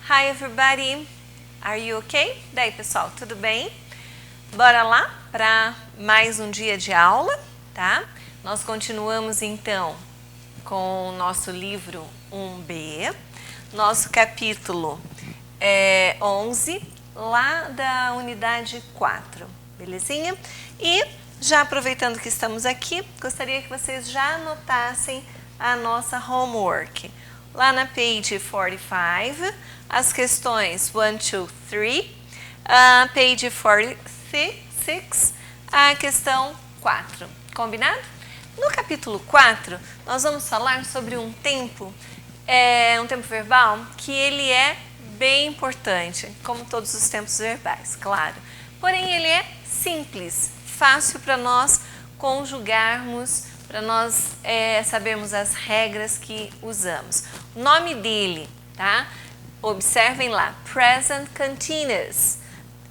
Hi everybody, are you okay? Daí pessoal, tudo bem? Bora lá para mais um dia de aula, tá? Nós continuamos então com o nosso livro 1B, nosso capítulo 11, lá da unidade 4, belezinha? E já aproveitando que estamos aqui, gostaria que vocês já anotassem a nossa homework. Lá na page 45, as questões 1, 2, 3, page 46, a questão 4. Combinado? No capítulo 4, nós vamos falar sobre um tempo verbal que ele é bem importante, como todos os tempos verbais, claro. Porém, ele é simples, fácil para nós conjugarmos, para nós sabermos as regras que usamos. O nome dele, tá? Observem lá, Present Continuous,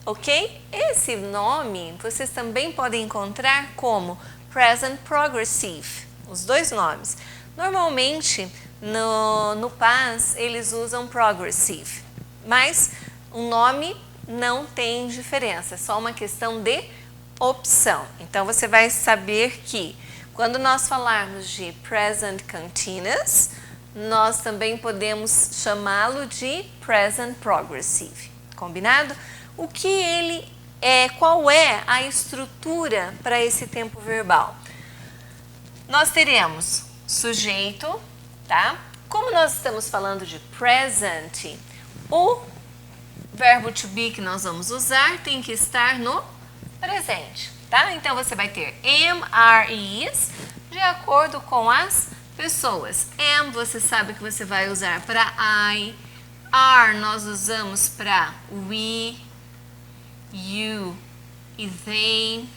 ok? Esse nome vocês também podem encontrar como Present Progressive, os dois nomes. Normalmente, no PAS, eles usam Progressive, mas o nome não tem diferença, é só uma questão de opção. Então, você vai saber que quando nós falarmos de Present Continuous, nós também podemos chamá-lo de Present Progressive, combinado? O que ele é, qual é a estrutura para esse tempo verbal? Nós teremos sujeito, tá? Como nós estamos falando de present, o verbo to be que nós vamos usar tem que estar no presente, tá? Então, você vai ter am, are e is de acordo com as pessoas. Am, você sabe que você vai usar para I. Are, nós usamos para we, you e they.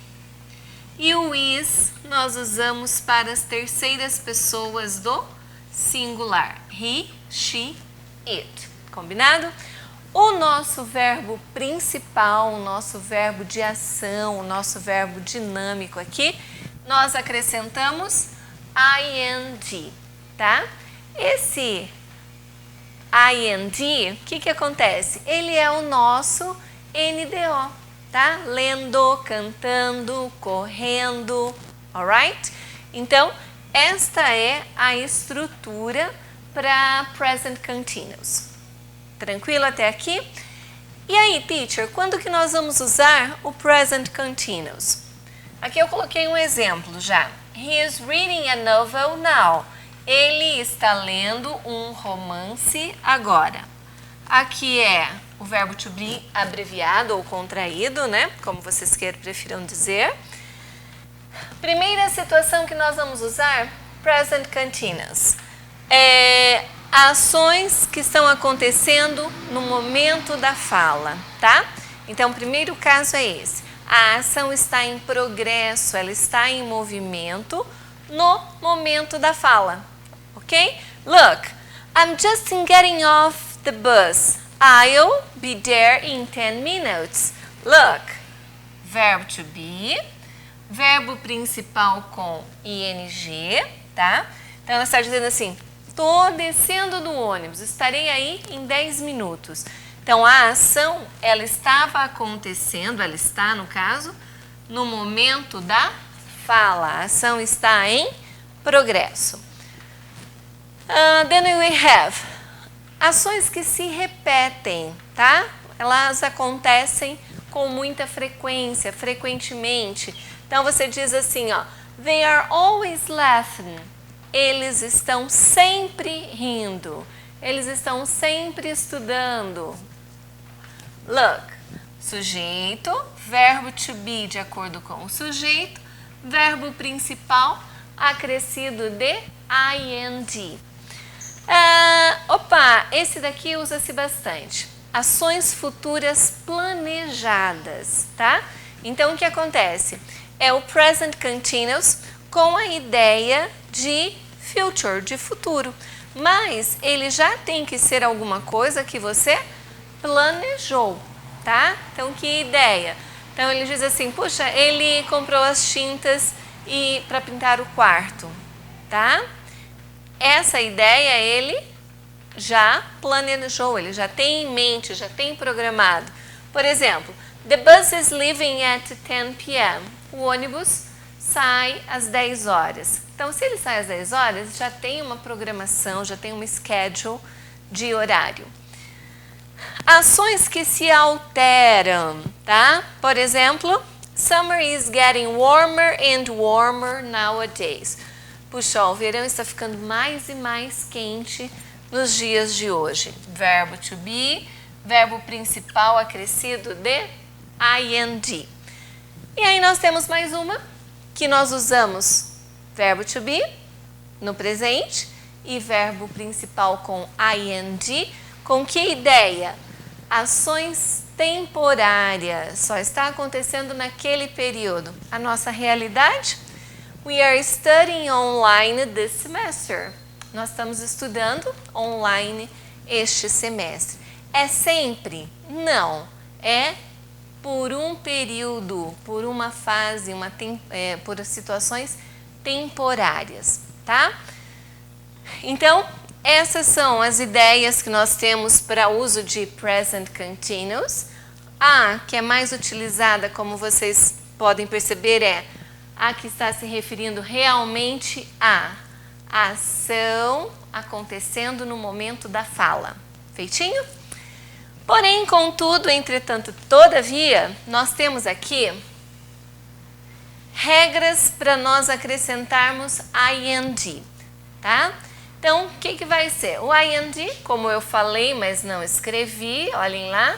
E o is, nós usamos para as terceiras pessoas do singular. He, she, it. Combinado? O nosso verbo principal, o nosso verbo de ação, o nosso verbo dinâmico aqui, nós acrescentamos ing, tá? Esse ing, o que acontece? Ele é o nosso NDO, tá? Lendo, cantando, correndo, alright? Então, esta é a estrutura para Present Continuous. Tranquilo até aqui? E aí, teacher, quando que nós vamos usar o Present Continuous? Aqui eu coloquei um exemplo já. He is reading a novel now. Ele está lendo um romance agora. Aqui é o verbo to be abreviado ou contraído, né? Como vocês prefiram dizer. Primeira situação que nós vamos usar, Present Continuous. Ações que estão acontecendo no momento da fala, tá? Então, o primeiro caso é esse. A ação está em progresso, ela está em movimento no momento da fala, ok? Look, I'm just getting off the bus. I'll be there in 10 minutes. Look, verbo to be, verbo principal com ing, tá? Então, ela está dizendo assim, estou descendo do ônibus, estarei aí em 10 minutos. Então, a ação, ela estava acontecendo, ela está, no caso, no momento da fala. A ação está em progresso. Then we have ações que se repetem, tá? Elas acontecem com muita frequência, frequentemente. Então, você diz assim, ó, they are always laughing. Eles estão sempre rindo. Eles estão sempre estudando. Look, sujeito, verbo to be de acordo com o sujeito, verbo principal acrescido de ing. Esse daqui usa-se bastante. Ações futuras planejadas, tá? Então, o que acontece? É o present continuous com a ideia de future, de futuro. Mas ele já tem que ser alguma coisa que você planejou, tá? Então, que ideia? Então, ele diz assim, puxa, ele comprou as tintas para pintar o quarto, tá? Essa ideia ele já planejou, ele já tem em mente, já tem programado. Por exemplo, the bus is leaving at 10 p.m. O ônibus sai às 10 horas. Então, se ele sai às 10 horas, já tem uma programação, já tem um schedule de horário. Ações que se alteram, tá? Por exemplo, summer is getting warmer and warmer nowadays. Puxa, ó, o verão está ficando mais e mais quente nos dias de hoje. Verbo to be, verbo principal acrescido de ing. E aí nós temos mais uma que nós usamos verbo to be no presente e verbo principal com ing. Com que ideia? Ações temporárias, só está acontecendo naquele período. A nossa realidade? We are studying online this semester. Nós estamos estudando online este semestre. É sempre? Não. É por um período, por uma fase, por situações temporárias, tá? Então, essas são as ideias que nós temos para uso de present continuous. A que é mais utilizada, como vocês podem perceber, é a que está se referindo realmente à ação acontecendo no momento da fala. Feitinho? Porém, contudo, entretanto, todavia, nós temos aqui regras para nós acrescentarmos ing, tá? Então, o que vai ser? O ing, como eu falei, mas não escrevi, olhem lá,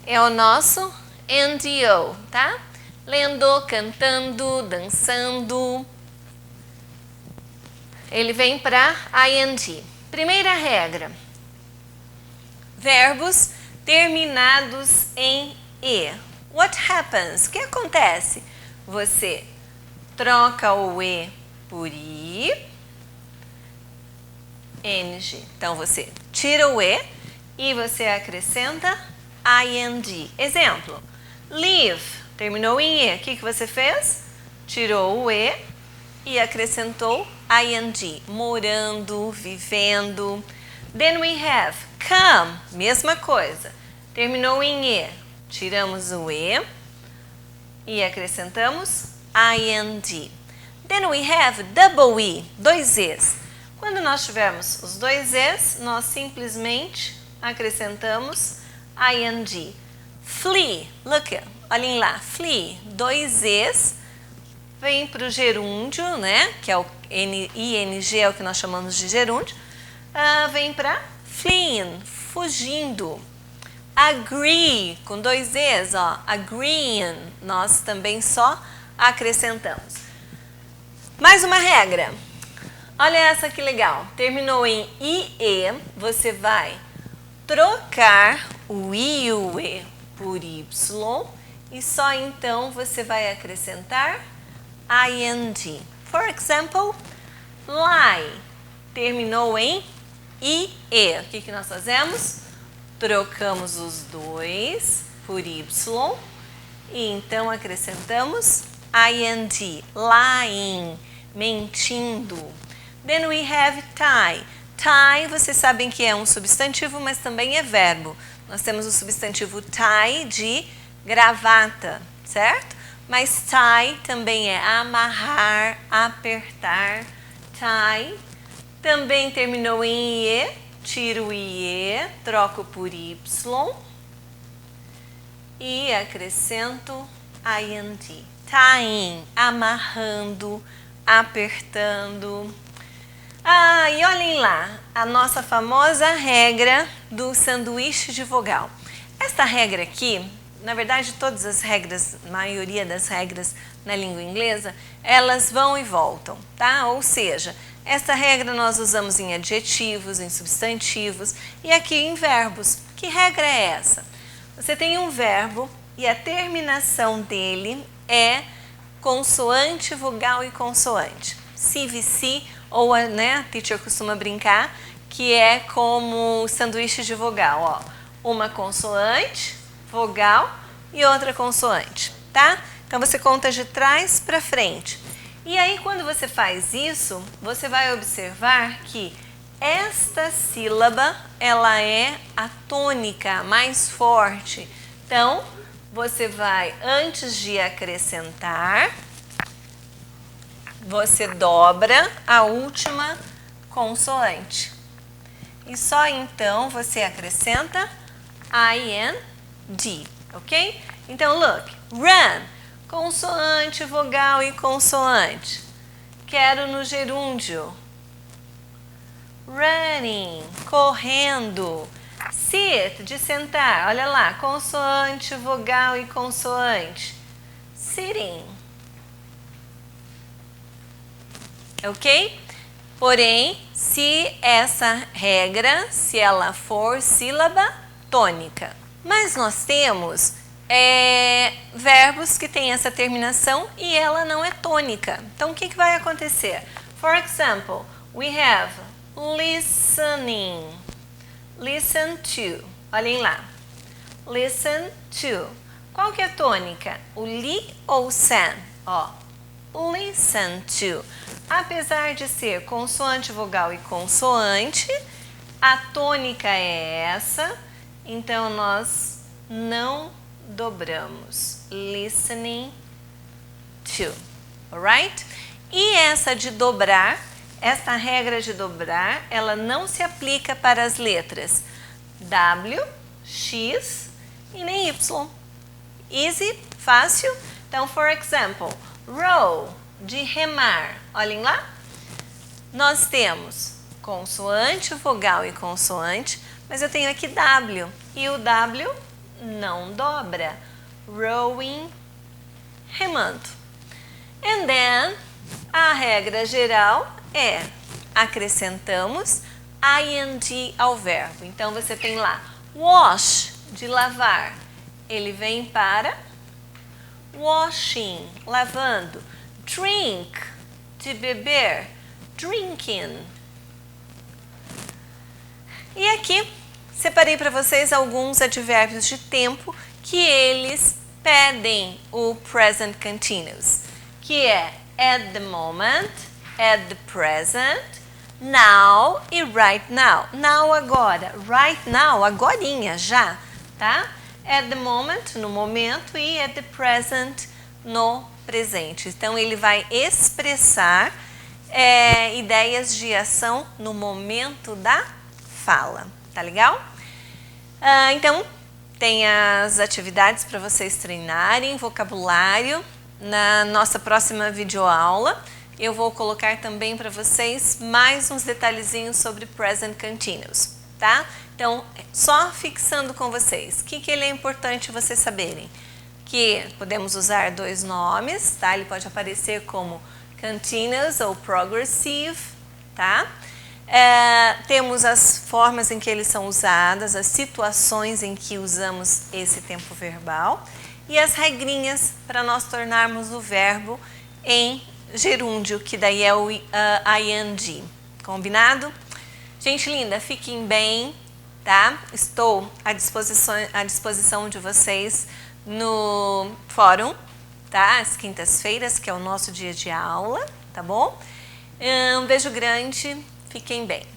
é o nosso NDO, tá? Lendo, cantando, dançando. Ele vem para ing. Primeira regra. Verbos terminados em e. What happens? O que acontece? Você troca o e por i, ing. Então, você tira o e você acrescenta ing. Exemplo, live, terminou em e. O que você fez? Tirou o e acrescentou ing. Morando, vivendo. Then we have come, mesma coisa. Terminou em e. Tiramos o e acrescentamos ing. Then we have double e, dois e's. Quando nós tivermos os dois e's, nós simplesmente acrescentamos ing. Flee, look, olhem lá, flee, dois e's, vem para o gerúndio, né, que é o ing, é o que nós chamamos de gerúndio, vem para fleeing, fugindo. Agree, com dois e's, ó, agreeing, nós também só acrescentamos. Mais uma regra, olha essa que legal, terminou em ie, você vai trocar o i e o e por y e só então você vai acrescentar ing. For example, lie, terminou em ie. O que nós fazemos? Trocamos os dois por y e então acrescentamos ing, lying, mentindo. Then we have tie. Tie, vocês sabem que é um substantivo, mas também é verbo. Nós temos o substantivo tie de gravata, certo? Mas tie também é amarrar, apertar. Tie também terminou em ie. Tiro o ie, troco por y e acrescento ing. Tying, amarrando, apertando. E olhem lá, a nossa famosa regra do sanduíche de vogal. Esta regra aqui, na verdade todas as regras, a maioria das regras na língua inglesa, elas vão e voltam, tá? Ou seja, essa regra nós usamos em adjetivos, em substantivos e aqui em verbos. Que regra é essa? Você tem um verbo e a terminação dele é consoante, vogal e consoante. CVC, ou né, a teacher costuma brincar, que é como sanduíche de vogal, ó. Uma consoante, vogal e outra consoante, tá? Então você conta de trás para frente. E aí, quando você faz isso, você vai observar que esta sílaba, ela é a tônica mais forte. Então, você vai, antes de acrescentar, você dobra a última consoante. E só então você acrescenta IND, ok? Então, look, run, consoante, vogal e consoante. Quero no gerúndio. Running, correndo. Sit, de sentar. Olha lá, consoante, vogal e consoante. Sitting. Ok? Porém, se essa regra, se ela for sílaba tônica. Mas nós temos verbos que têm essa terminação e ela não é tônica. Então, o que vai acontecer? For example, we have listening. Listen to. Olhem lá. Listen to. Qual que é a tônica? O li ou o san? Ó. Listen to. Apesar de ser consoante, vogal e consoante, a tônica é essa. Então, nós não dobramos. Listening to. Alright? E essa de dobrar, essa regra de dobrar, ela não se aplica para as letras W, X e nem Y. Easy, fácil. Então, for example, row, de remar. Olhem lá. Nós temos consoante, vogal e consoante, mas eu tenho aqui W. E o W não dobra. Rowing, remando. And then, a regra geral é acrescentamos ING ao verbo. Então, você tem lá wash, de lavar. Ele vem para washing, lavando. Drink, de beber. Drinking. E aqui, separei para vocês alguns advérbios de tempo que eles pedem o present continuous, que é at the moment, at the present, now e right now. Now agora, right now, agorinha já, tá? At the moment, no momento, e at the present, no presente. Então, ele vai expressar ideias de ação no momento da fala. Tá legal? Então, tem as atividades para vocês treinarem, vocabulário. Na nossa próxima videoaula, eu vou colocar também para vocês mais uns detalhezinhos sobre present continuous, tá? Então, só fixando com vocês, o que ele é importante vocês saberem? Que podemos usar dois nomes, tá? Ele pode aparecer como continuous ou progressive, tá? Temos as formas em que eles são usadas, as situações em que usamos esse tempo verbal e as regrinhas para nós tornarmos o verbo em gerúndio, que daí é o ing. Combinado? Gente linda, fiquem bem, tá? Estou à disposição de vocês no fórum, tá? Às quintas-feiras, que é o nosso dia de aula, tá bom? Um beijo grande, fiquem bem.